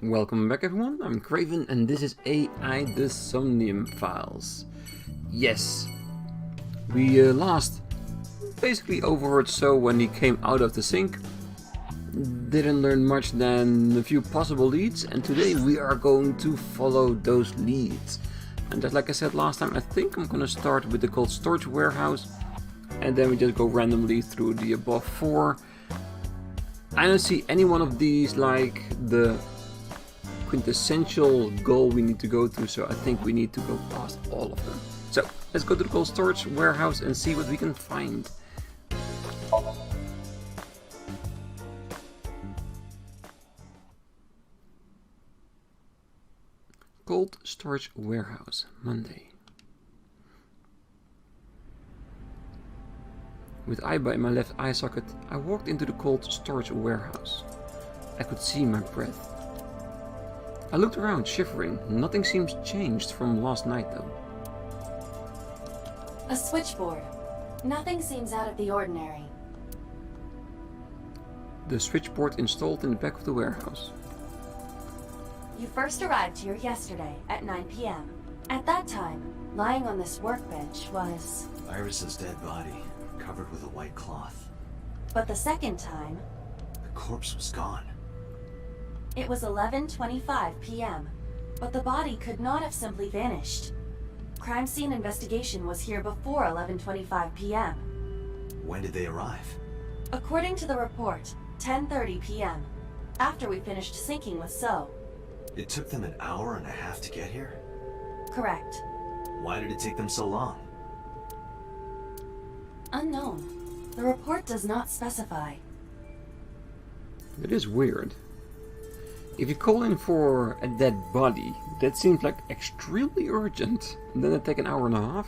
Welcome back everyone, I'm Craven and this is AI the Somnium Files. Yes, we last basically overheard So when he came out of the sink. Didn't learn much than a few possible leads, and today we are going to follow those leads. And just like I said last time, I think I'm gonna start with the cold storage warehouse and then we just go randomly through the above four. I don't see any one of these like the quintessential goal we need to go to, so I think we need to go past all of them. So let's go to the cold storage warehouse and see what we can find. Cold storage warehouse, Monday. With Aiba in my left eye socket, I walked into the cold storage warehouse. I could see my breath. I looked around, shivering. Nothing seems changed from last night, though. A switchboard. Nothing seems out of the ordinary. The switchboard installed in the back of the warehouse. You first arrived here yesterday at 9 p.m. At that time, lying on this workbench was... Iris's dead body, covered with a white cloth. But the second time... The corpse was gone. It was 11:25 p.m., but the body could not have simply vanished. Crime scene investigation was here before 11:25 p.m. When did they arrive? According to the report, 10:30 p.m., after we finished sinking with So. It took them an hour and a half to get here? Correct. Why did it take them so long? Unknown. The report does not specify. It is weird. If you call in for a dead body, that seems like extremely urgent. And then it take an hour and a half?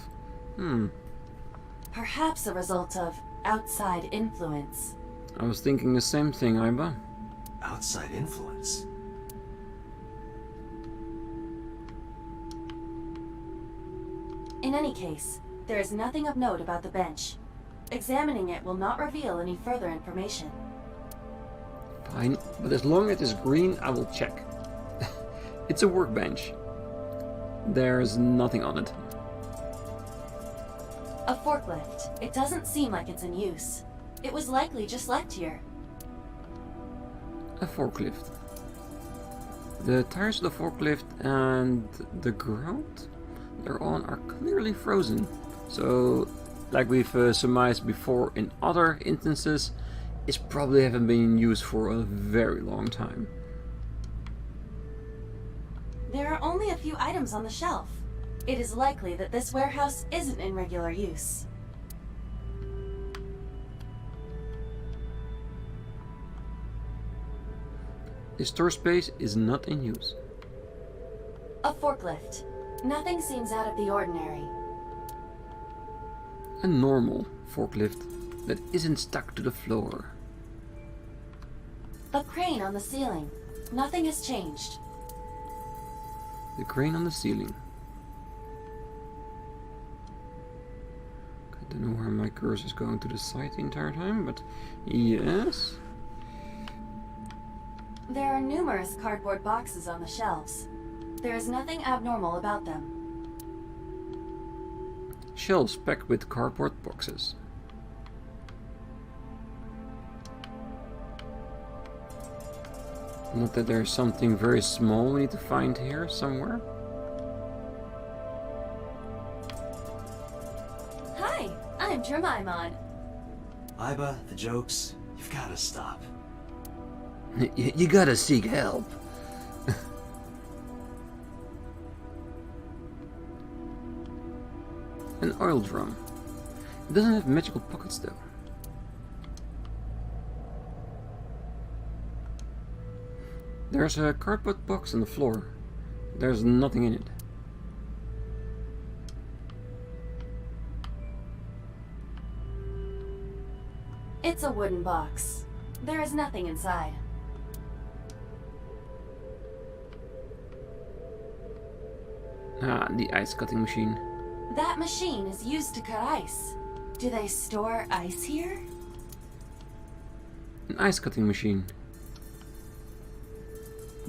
Perhaps a result of outside influence. I was thinking the same thing, Aiba. Outside influence? In any case, there is nothing of note about the bench. Examining it will not reveal any further information. Fine, but as long as it's green, I will check. It's a workbench. There's nothing on it. A forklift. It doesn't seem like it's in use. It was likely just left here. A forklift. The tires of the forklift and the ground they're on are clearly frozen. So, like we've surmised before in other instances, it probably haven't been in use for a very long time. There are only a few items on the shelf. It is likely that this warehouse isn't in regular use. The store space is not in use. A forklift. Nothing seems out of the ordinary. A normal forklift that isn't stuck to the floor. A crane on the ceiling. Nothing has changed. The crane on the ceiling. I don't know where my cursor is going to the side the entire time, but yes. There are numerous cardboard boxes on the shelves. There is nothing abnormal about them. Shelves packed with cardboard boxes. Not that there's something very small we need to find here somewhere. Hi, I'm Jemimon. Aiba, the jokes, you've gotta stop. You gotta seek help. An oil drum. It doesn't have magical pockets though. There's a cardboard box on the floor. There's nothing in it. It's a wooden box. There is nothing inside. Ah, the ice cutting machine. That machine is used to cut ice. Do they store ice here? An ice cutting machine.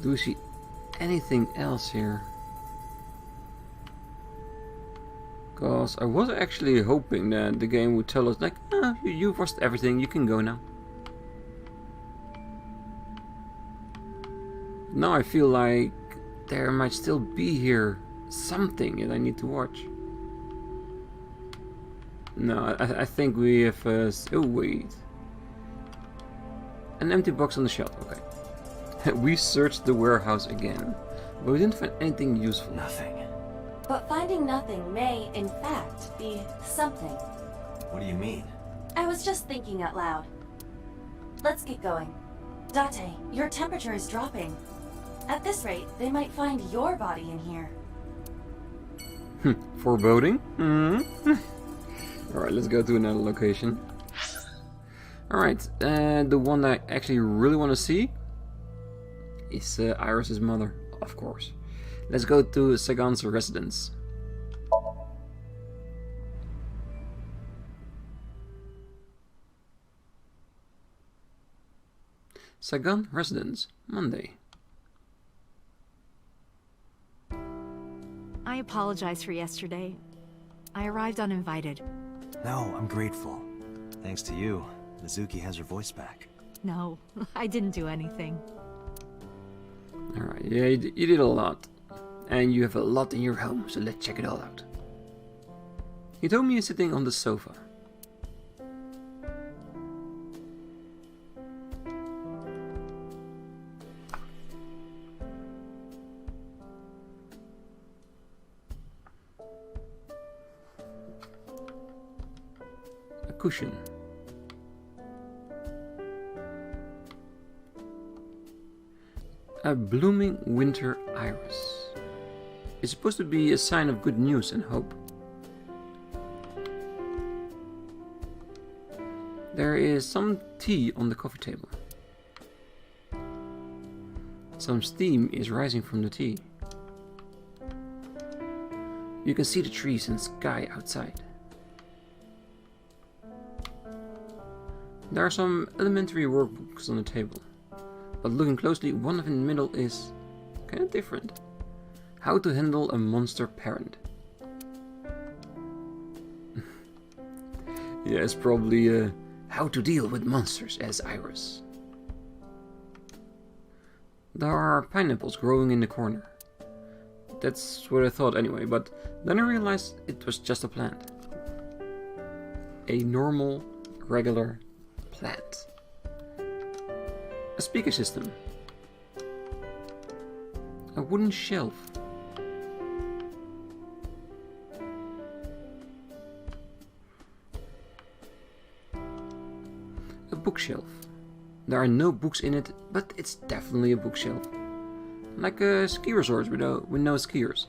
Do we see anything else here. Because I was actually hoping that the game would tell us like, oh, you've watched everything, you can go now. Now I feel like there might still be here something that I need to watch. No, I think we have... oh wait. An empty box on the shelf, okay. We searched the warehouse again, but we didn't find anything useful. Nothing. But finding nothing may, in fact, be something. What do you mean? I was just thinking out loud. Let's get going. Date, your temperature is dropping. At this rate, they might find your body in here. Foreboding? Alright, let's go to another location. Alright, the one I actually really want to see is Iris's mother, of course. Let's go to Sagan's residence. Sagan residence, Monday. I apologize for yesterday. I arrived uninvited. No, I'm grateful. Thanks to you, Mizuki has her voice back. No, I didn't do anything. Alright, yeah, you did a lot. And you have a lot in your home, so let's check it all out. Hitomi is sitting on the sofa. A cushion. A blooming winter iris. It's supposed to be a sign of good news and hope. There is some tea on the coffee table. Some steam is rising from the tea. You can see the trees and sky outside. There are some elementary workbooks on the table, but looking closely, one of in the middle is kind of different. How to handle a monster parent. Yeah, it's probably how to deal with monsters as Iris. There are pineapples growing in the corner. That's what I thought anyway, but then I realized it was just a plant. A normal, regular plant. A speaker system. A wooden shelf. A bookshelf. There are no books in it, but it's definitely a bookshelf. Like a ski resort with no skiers.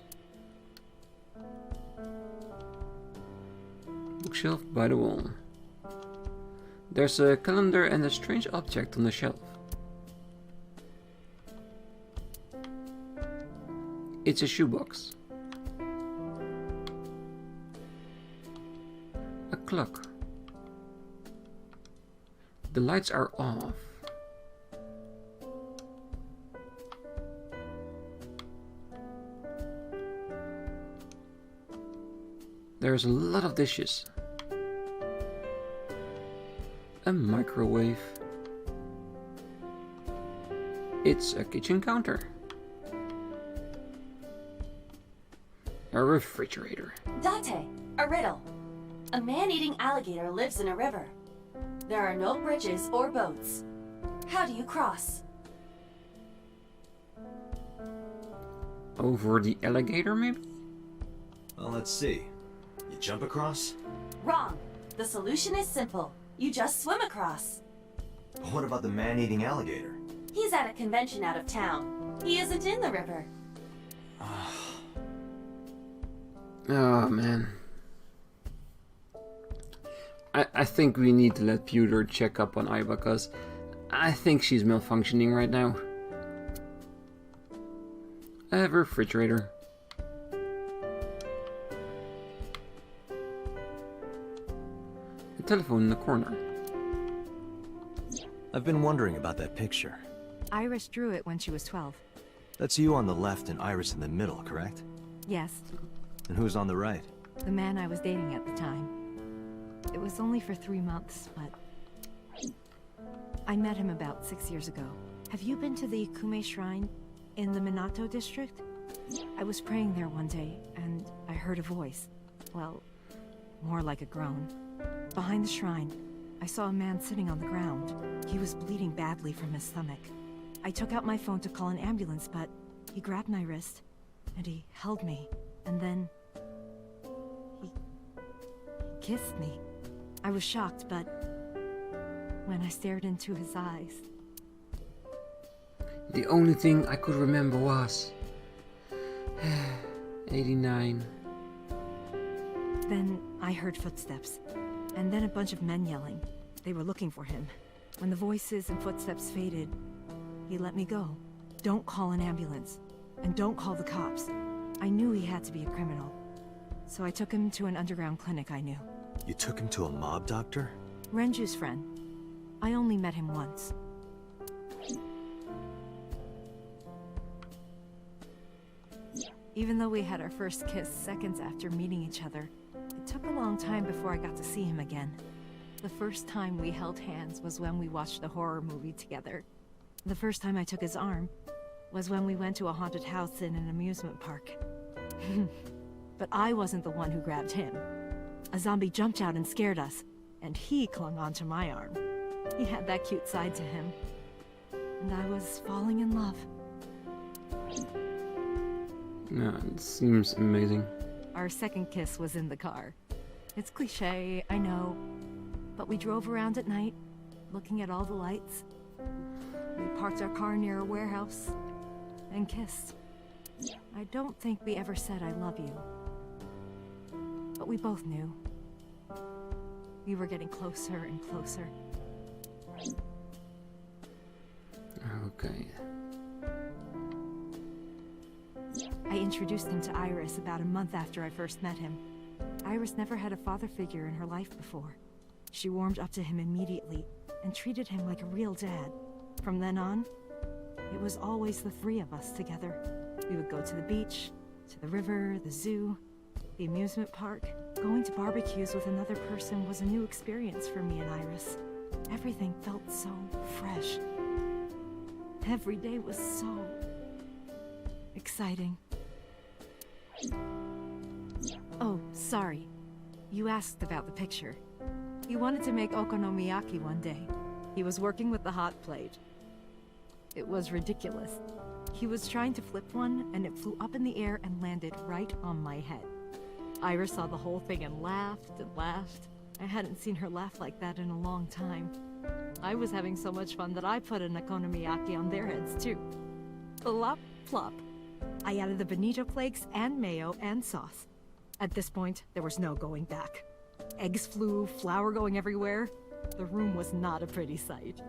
Bookshelf by the wall. There's a calendar and a strange object on the shelf. It's a shoebox. A clock. The lights are off. There's a lot of dishes. A microwave. It's a kitchen counter. A refrigerator. Date, a riddle. A man-eating alligator lives in a river. There are no bridges or boats. How do you cross? Over the alligator, maybe? Well, let's see. You jump across? Wrong. The solution is simple. You just swim across. But what about the man-eating alligator? He's at a convention out of town. He isn't in the river. Oh man. I think we need to let Pewter check up on Aiba, because I think she's malfunctioning right now. A refrigerator. A telephone in the corner. I've been wondering about that picture. Iris drew it when she was 12. That's you on the left and Iris in the middle, correct? Yes, And who's on the right? the man I was dating at the time. It was only for 3 months, but I met him about 6 years ago. Have you been to the Kume Shrine in the Minato district? I was praying there one day, and I heard a voice. Well, more like a groan. Behind the shrine, I saw a man sitting on the ground. He was bleeding badly from his stomach. I took out my phone to call an ambulance, but he grabbed my wrist, and he held me, and then he kissed me. I was shocked, but when I stared into his eyes... The only thing I could remember was... 89. Then I heard footsteps, and then a bunch of men yelling. They were looking for him. When the voices and footsteps faded, he let me go. Don't call an ambulance, and don't call the cops. I knew he had to be a criminal, so I took him to an underground clinic I knew. You took him to a mob doctor? Renju's friend. I only met him once. Even though we had our first kiss seconds after meeting each other, it took a long time before I got to see him again. The first time we held hands was when we watched a horror movie together. The first time I took his arm was when we went to a haunted house in an amusement park. But I wasn't the one who grabbed him. A zombie jumped out and scared us, and he clung onto my arm. He had that cute side to him. And I was falling in love. Yeah, it seems amazing. Our second kiss was in the car. It's cliché, I know. But we drove around at night, looking at all the lights. We parked our car near a warehouse, and kissed. I don't think we ever said I love you. But we both knew. We were getting closer and closer. Okay. I introduced him to Iris about a month after I first met him. Iris never had a father figure in her life before. She warmed up to him immediately and treated him like a real dad. From then on, it was always the three of us together. We would go to the beach, to the river, the zoo, the amusement park. Going to barbecues with another person was a new experience for me and Iris. Everything felt so fresh. Every day was so exciting. Oh, sorry. You asked about the picture. He wanted to make okonomiyaki one day. He was working with the hot plate. It was ridiculous. He was trying to flip one, and it flew up in the air and landed right on my head. Iris saw the whole thing and laughed and laughed. I hadn't seen her laugh like that in a long time. I was having so much fun that I put an okonomiyaki on their heads too. Plop, plop. I added the bonito flakes and mayo and sauce. At this point, there was no going back. Eggs flew, flour going everywhere. The room was not a pretty sight.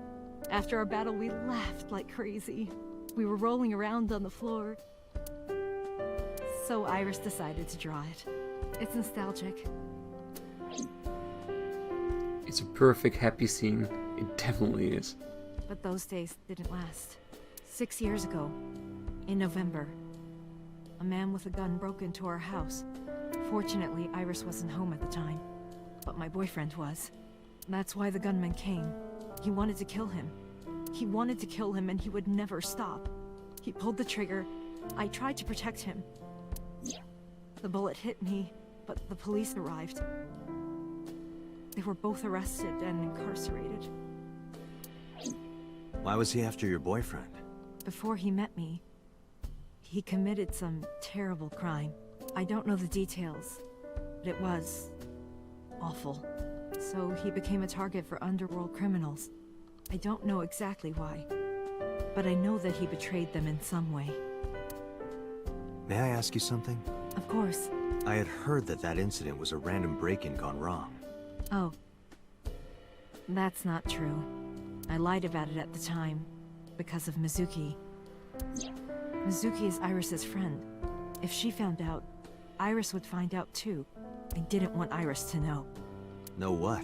After our battle, we laughed like crazy. We were rolling around on the floor. So Iris decided to draw it. It's nostalgic. It's a perfect happy scene. It definitely is. But those days didn't last. 6 years ago, in November, a man with a gun broke into our house. Fortunately, Iris wasn't home at the time, but my boyfriend was. That's why the gunman came. He wanted to kill him. He wanted to kill him, and he would never stop. He pulled the trigger. I tried to protect him. The bullet hit me, but the police arrived. They were both arrested and incarcerated. Why was he after your boyfriend? Before he met me, he committed some terrible crime. I don't know the details, but it was awful. So he became a target for underworld criminals. I don't know exactly why, but I know that he betrayed them in some way. May I ask you something? Of course. I had heard that that incident was a random break-in gone wrong. Oh. That's not true. I lied about it at the time, because of Mizuki. Mizuki is Iris's friend. If she found out, Iris would find out too. I didn't want Iris to know. Know what?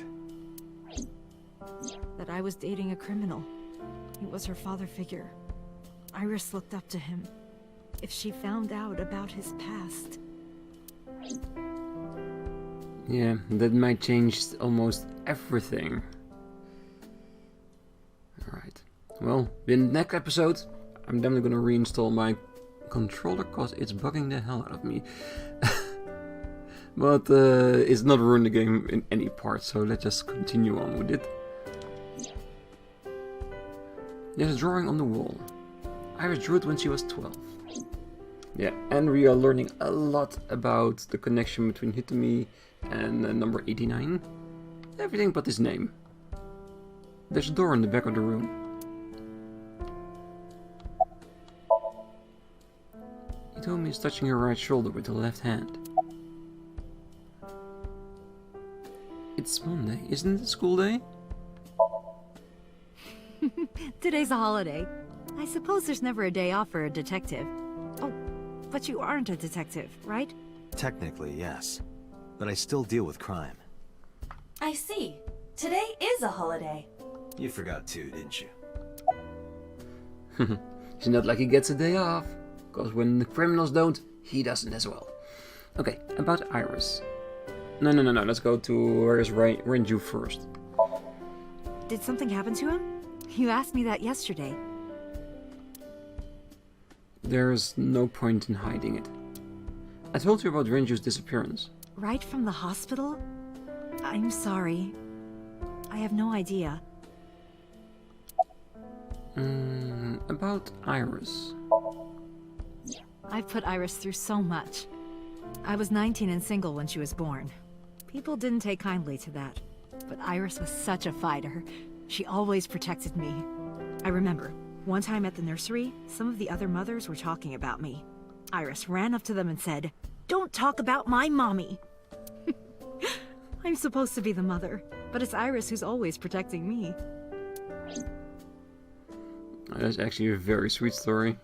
That I was dating a criminal. He was her father figure. Iris looked up to him. if she found out about his past. Yeah, that might change almost everything. Alright. Well, in the next episode, I'm definitely gonna reinstall my controller because it's bugging the hell out of me. But it's not ruined the game in any part, so let's just continue on with it. There's a drawing on the wall. Iris drew it when she was 12. Yeah, and we are learning a lot about the connection between Hitomi and number 89. Everything but his name. There's a door in the back of the room. Hitomi is touching her right shoulder with her left hand. It's Monday, isn't it a school day? Today's a holiday. I suppose there's never a day off for a detective. Oh, but you aren't a detective, right? Technically, yes. But I still deal with crime. I see. Today is a holiday. You forgot too, didn't you? It's not like he gets a day off. Because when the criminals don't, he doesn't as well. Okay, about Iris. No. Let's go to where's Renju first. Did something happen to him? You asked me that yesterday. There's no point in hiding it. I told you about Renju's disappearance. Right from the hospital? I'm sorry. I have no idea. About Iris. I've put Iris through so much. I was 19 and single when she was born. People didn't take kindly to that. But Iris was such a fighter. She always protected me. I remember, one time at the nursery, some of the other mothers were talking about me. Iris ran up to them and said, "Don't talk about my mommy!" I'm supposed to be the mother, but it's Iris who's always protecting me. That's actually a very sweet story.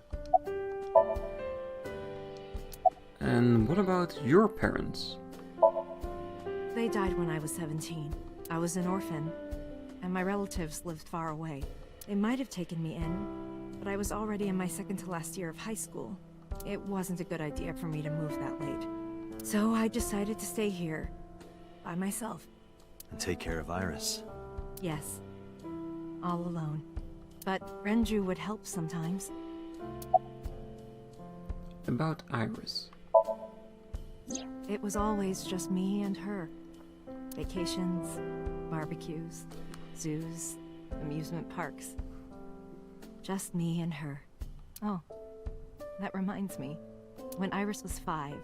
And what about your parents? They died when I was 17. I was an orphan, and my relatives lived far away. They might have taken me in, but I was already in my second to last year of high school. It wasn't a good idea for me to move that late. So I decided to stay here, by myself. And take care of Iris. Yes, all alone. But Renju would help sometimes. About Iris. It was always just me and her. Vacations, barbecues, zoos, amusement parks. Just me and her. Oh, that reminds me. When Iris was 5,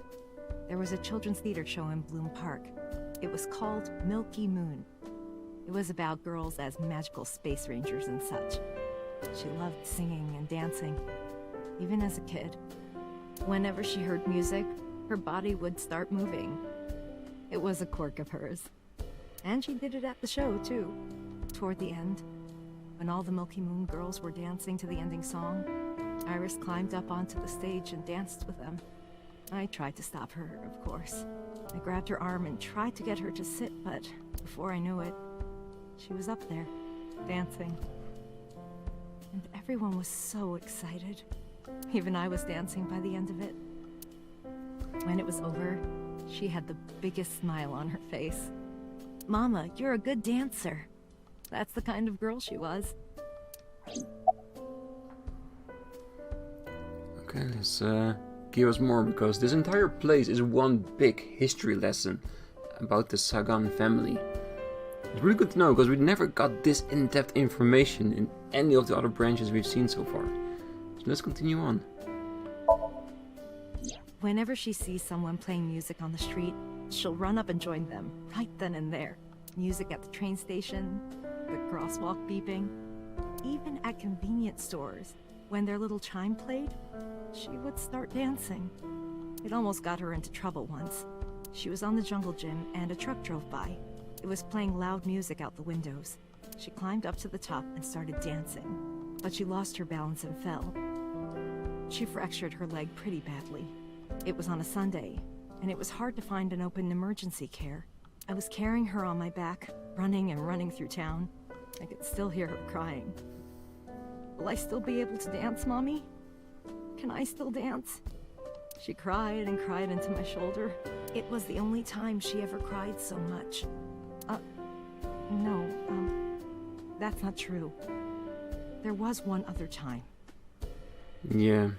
there was a children's theater show in Bloom Park. It was called Milky Moon. It was about girls as magical space rangers and such. She loved singing and dancing, even as a kid. Whenever she heard music, her body would start moving. It was a quirk of hers. And she did it at the show, too. Toward the end, when all the Milky Moon girls were dancing to the ending song, Iris climbed up onto the stage and danced with them. I tried to stop her, of course. I grabbed her arm and tried to get her to sit, but before I knew it, she was up there, dancing. And everyone was so excited. Even I was dancing by the end of it. When it was over, she had the biggest smile on her face. "Mama, you're a good dancer." That's the kind of girl she was. Okay, let's give us more, because this entire place is one big history lesson about the Sagan family. It's really good to know, because we never got this in-depth information in any of the other branches we've seen so far. So let's continue on. Whenever she sees someone playing music on the street, she'll run up and join them, right then and there. Music at the train station, the crosswalk beeping, even at convenience stores. When their little chime played, she would start dancing. It almost got her into trouble once. She was on the jungle gym and a truck drove by. It was playing loud music out the windows. She climbed up to the top and started dancing, but she lost her balance and fell. She fractured her leg pretty badly. It was on a Sunday, and it was hard to find an open emergency care. I was carrying her on my back, running and running through town. I could still hear her crying. "Will I still be able to dance, Mommy?" Can I still dance? She cried and cried into my shoulder. It was the only time she ever cried so much. No, that's not true. There was one other time. Yeah.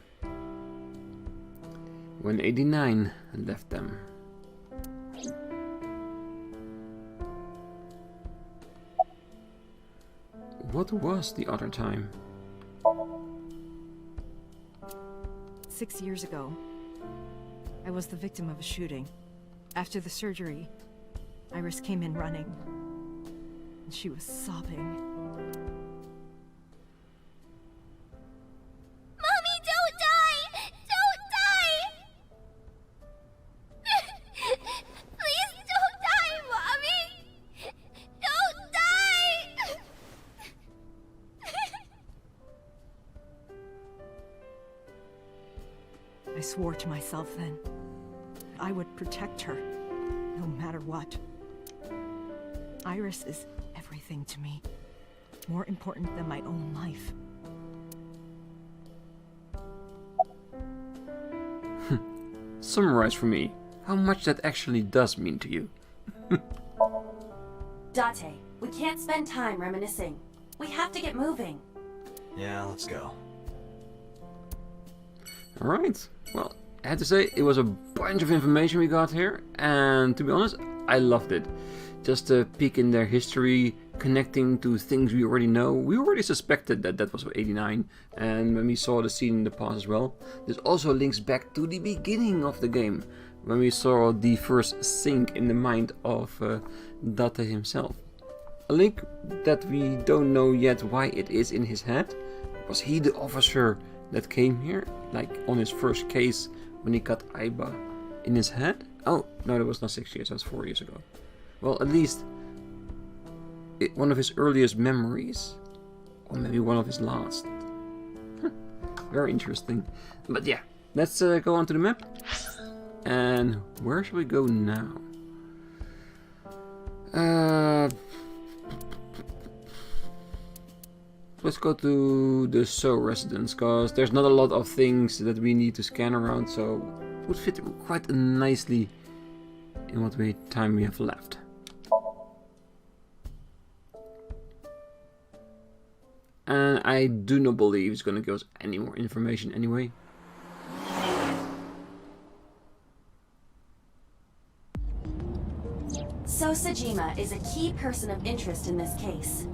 When 89 left them. What was the other time? 6 years ago, I was the victim of a shooting. After the surgery, Iris came in running, and she was sobbing. Mommy, don't die! Don't die! Please don't die, Mommy! Don't die! I swore to myself then I would protect her, no matter what. Iris is everything to me, more important than my own life. Summarize for me how much that actually does mean to you. Date, we can't spend time reminiscing. We have to get moving. Yeah, let's go. Alright, well, I have to say, it was a bunch of information we got here, and to be honest, I loved it. Just a peek in their history, connecting to things we already know. We already suspected that that was 89, and when we saw the scene in the past as well. This also links back to the beginning of the game, when we saw the first sync in the mind of Date himself. A link that we don't know yet why it is in his head. Was he the officer that came here, like on his first case when he got Aiba in his head? Oh, no, that was not 6 years, that was 4 years ago. Well, at least one of his earliest memories, or maybe one of his last. Very interesting. But yeah, let's go on to the map. And where should we go now? Let's go to the So residence, because there's not a lot of things that we need to scan around, so it would fit quite nicely in what time we have left. And I do not believe it's going to give us any more information anyway. So Sajima is a key person of interest in this case.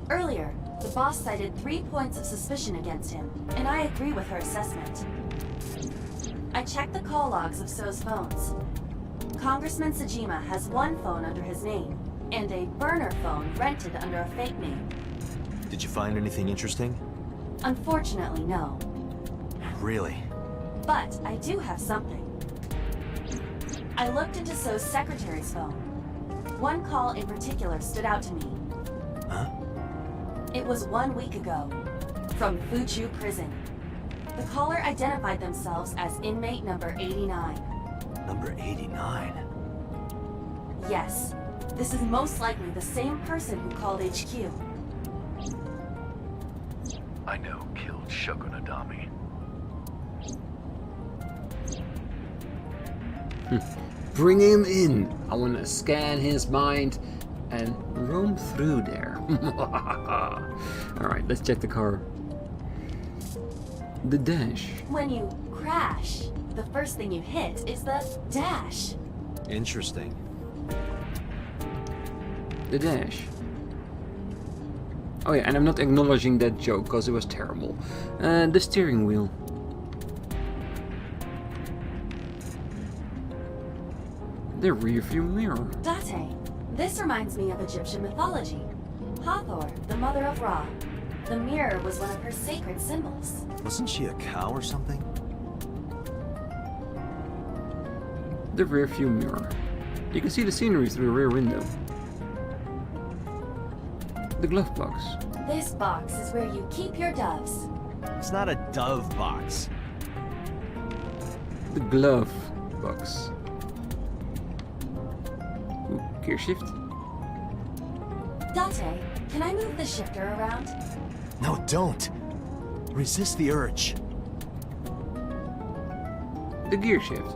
Earlier, the boss cited 3 points of suspicion against him, and I agree with her assessment. I checked the call logs of So's phones. Congressman Sajima has one phone under his name, and a burner phone rented under a fake name. Did you find anything interesting? Unfortunately, no. Really? But I do have something. I looked into So's secretary's phone. One call in particular stood out to me. Huh? It was 1 week ago, from Fuchu Prison. The caller identified themselves as inmate number 89. Number 89? Yes, this is most likely the same person who called HQ. I know killed Shogun Adami. Bring him in. I want to scan his mind and roam through there. Alright, let's check the car. The dash. When you crash, the first thing you hit is the dash. Interesting. The dash. Oh yeah, and I'm not acknowledging that joke because it was terrible. The steering wheel. The rear view mirror. Date, this reminds me of Egyptian mythology. Hathor, the mother of Ra. The mirror was one of her sacred symbols. Wasn't she a cow or something? The rear view mirror. You can see the scenery through the rear window. The glove box. This box is where you keep your doves. It's not a dove box. The glove box. Ooh, gear shift. Date, can I move the shifter around? No, don't! Resist the urge. The gear shift.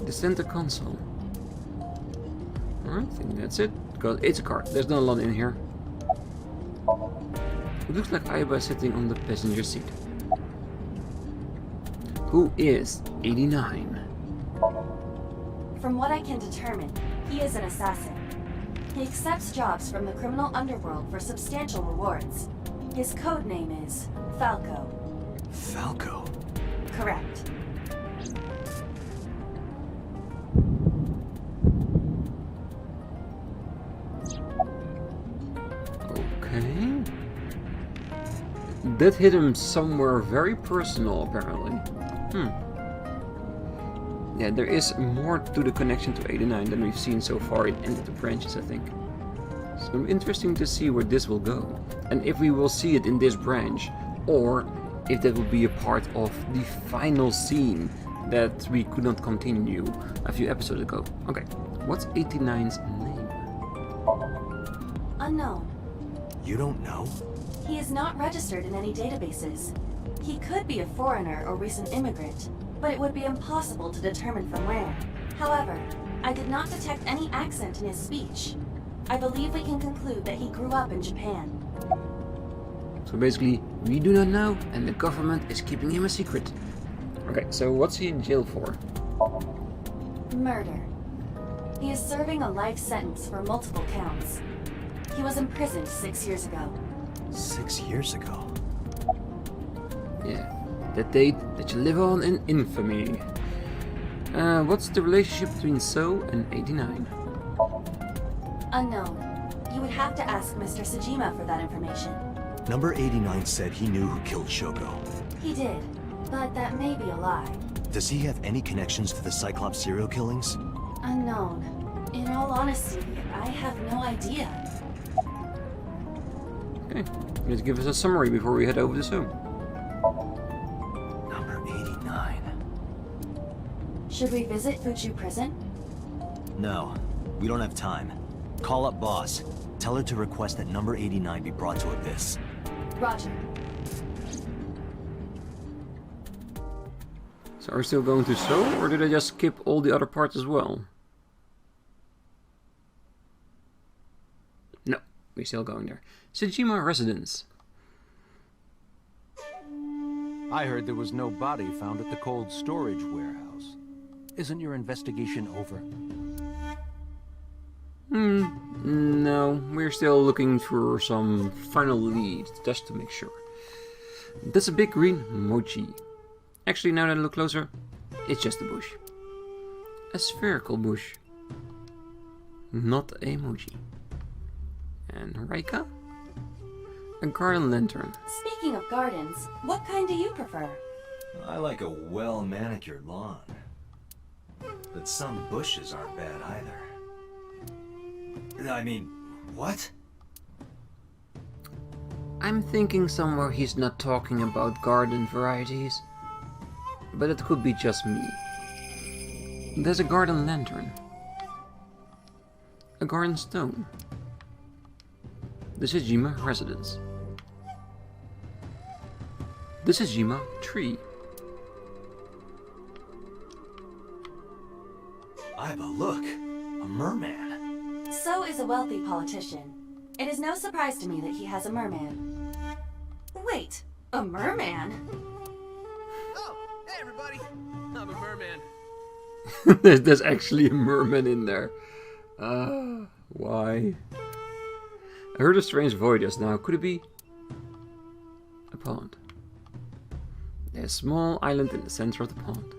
The center console. Alright, I think that's it. Because it's a car. There's not a lot in here. It looks like Aiba is sitting on the passenger seat. Who is 89? From what I can determine, he is an assassin. He accepts jobs from the criminal underworld for substantial rewards. His code name is Falco. Falco? Correct. Okay. That hit him somewhere very personal, apparently. Yeah, there is more to the connection to 89 than we've seen so far in End of the Branches, I think. So interesting to see where this will go. And if we will see it in this branch, or if that will be a part of the final scene that we could not continue a few episodes ago. Okay, what's 89's name? Unknown. You don't know? He is not registered in any databases. He could be a foreigner or recent immigrant, but it would be impossible to determine from where. However, I did not detect any accent in his speech. I believe we can conclude that he grew up in Japan. So basically, we do not know, and the government is keeping him a secret. Okay, so what's he in jail for? Murder. He is serving a life sentence for multiple counts. He was imprisoned 6 years ago. 6 years ago? Yeah, that date that you live on in infamy. What's the relationship between So and 89? Unknown. You would have to ask Mr. Sajima for that information. Number 89 said he knew who killed Shoko. He did, but that may be a lie. Does he have any connections to the Cyclops serial killings? Unknown. In all honesty, I have no idea. Okay, let's give us a summary before we head over to So. Number 89. Should we visit Fuchu Prison? No, we don't have time. Call up boss. Tell her to request that number 89 be brought to Abyss. Roger. So are we still going to So, or did I just skip all the other parts as well? No, we're still going there. Sajima Residence. I heard there was no body found at the cold storage warehouse. Isn't your investigation over? No, we're still looking for some final leads, just to make sure. That's a big green mochi. Actually, now that I look closer, it's just a bush. A spherical bush. Not a mochi. And Raika? A garden lantern. Speaking of gardens, what kind do you prefer? I like a well-manicured lawn. But some bushes aren't bad either. I mean, what? I'm thinking somewhere he's not talking about garden varieties. But it could be just me. There's a garden lantern. A garden stone. The Sajima Residence. The Sajima Tree. Aiba, look! A merman! So is a wealthy politician. It is no surprise to me that he has a merman. Wait, a merman? Oh, hey everybody! I'm a merman. There's actually a merman in there. Why? I heard a strange voice just now. Could it be a pond? There's a small island in the center of the pond.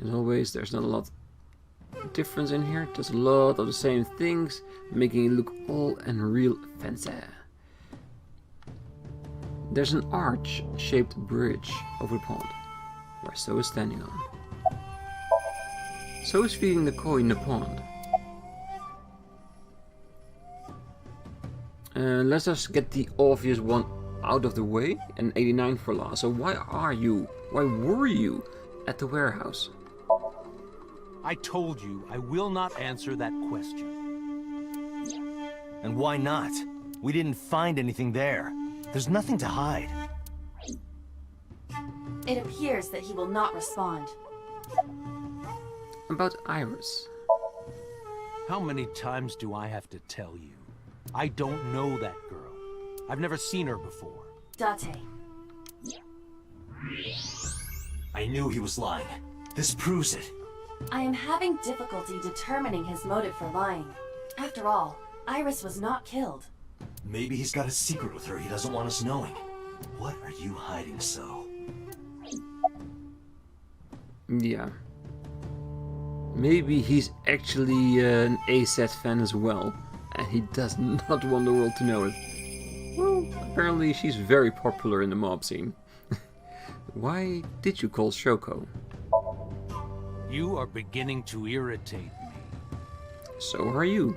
As always, there's not a lot of difference in here. There's a lot of the same things, making it look all and real fancy. There's an arch-shaped bridge over the pond, where So is standing on. So is feeding the koi in the pond. Let's just get the obvious one out of the way, and 89 for last. So why were you at the warehouse? I told you I will not answer that question. And why not? We didn't find anything there. There's nothing to hide. It appears that he will not respond. About Iris. How many times do I have to tell you? I don't know that girl. I've never seen her before. Date. I knew he was lying. This proves it. I am having difficulty determining his motive for lying. After all, Iris was not killed. Maybe he's got a secret with her he doesn't want us knowing. What are you hiding so? Yeah. Maybe he's actually an ASAT fan as well, and he does not want the world to know it. Well, apparently she's very popular in the mob scene. Why did you call Shoko? You are beginning to irritate me. So are you.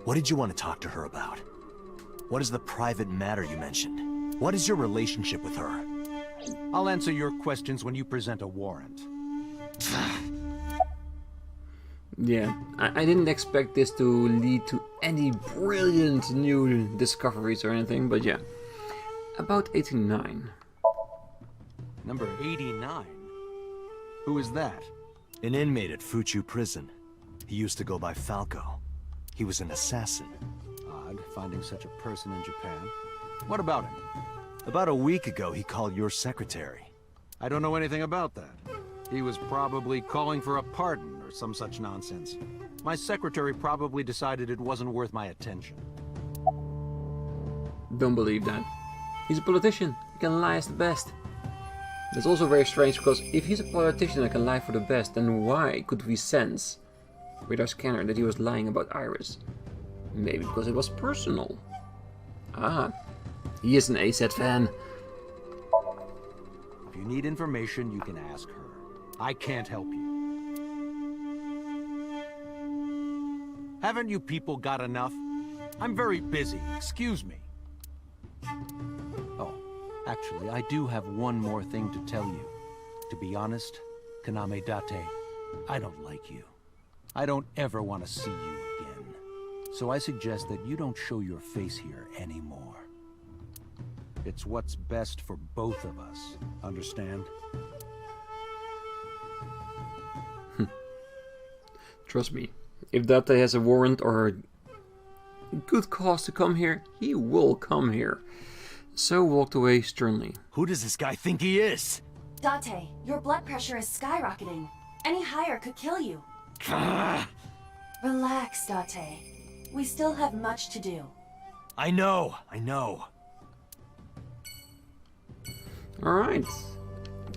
What did you want to talk to her about? What is the private matter you mentioned? What is your relationship with her? I'll answer your questions when you present a warrant. Yeah, I didn't expect this to lead to any brilliant new discoveries or anything, but yeah. About 89. Number 89? Who is that? An inmate at Fuchu prison. He used to go by Falco. He was an assassin. Odd, finding such a person in Japan. What about him? About a week ago, he called your secretary. I don't know anything about that. He was probably calling for a pardon or some such nonsense. My secretary probably decided it wasn't worth my attention. Don't believe that. He's a politician. He can lie as the best. That's also very strange, because if he's a politician and can lie for the best, then why could we sense with our scanner that he was lying about Iris? Maybe because it was personal. Ah, he is an ASAT fan. If you need information, you can ask her. I can't help you. Haven't you people got enough? I'm very busy, excuse me. Oh, actually, I do have one more thing to tell you. To be honest, Kaname Date, I don't like you. I don't ever want to see you again. So I suggest that you don't show your face here anymore. It's what's best for both of us, understand? Trust me, if Date has a warrant or a good cause to come here, he will come here. So walked away sternly. Who does this guy think he is? Date, your blood pressure is skyrocketing. Any higher could kill you. Relax, Date. We still have much to do. I know. Alright.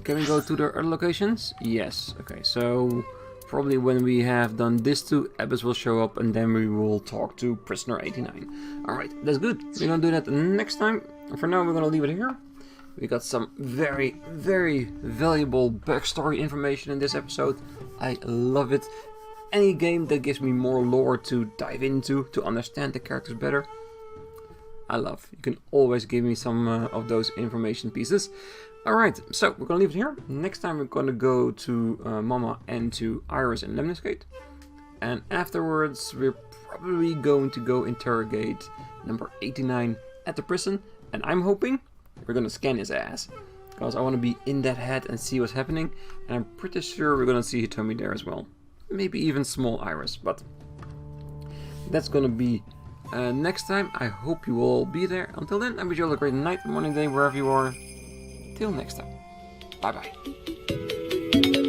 Can we go to the other locations? Yes. Okay, so probably when we have done this two, Abyss will show up and then we will talk to Prisoner 89. Alright, that's good. We're gonna do that next time. For now, we're gonna leave it here. We got some very, very valuable backstory information in this episode. I love it. Any game that gives me more lore to dive into, to understand the characters better, I love. You can always give me some of those information pieces. Alright, so we're gonna leave it here. Next time we're gonna go to Mama and to Iris and Lemniscate. And afterwards we're probably going to go interrogate number 89 at the prison. And I'm hoping we're gonna scan his ass, because I want to be in that head and see what's happening. And I'm pretty sure we're gonna see Hitomi there as well. Maybe even small Iris, but that's gonna be next time. I hope you will all be there. Until then, I wish you all a great night, morning, day, wherever you are. Till next time. Bye bye.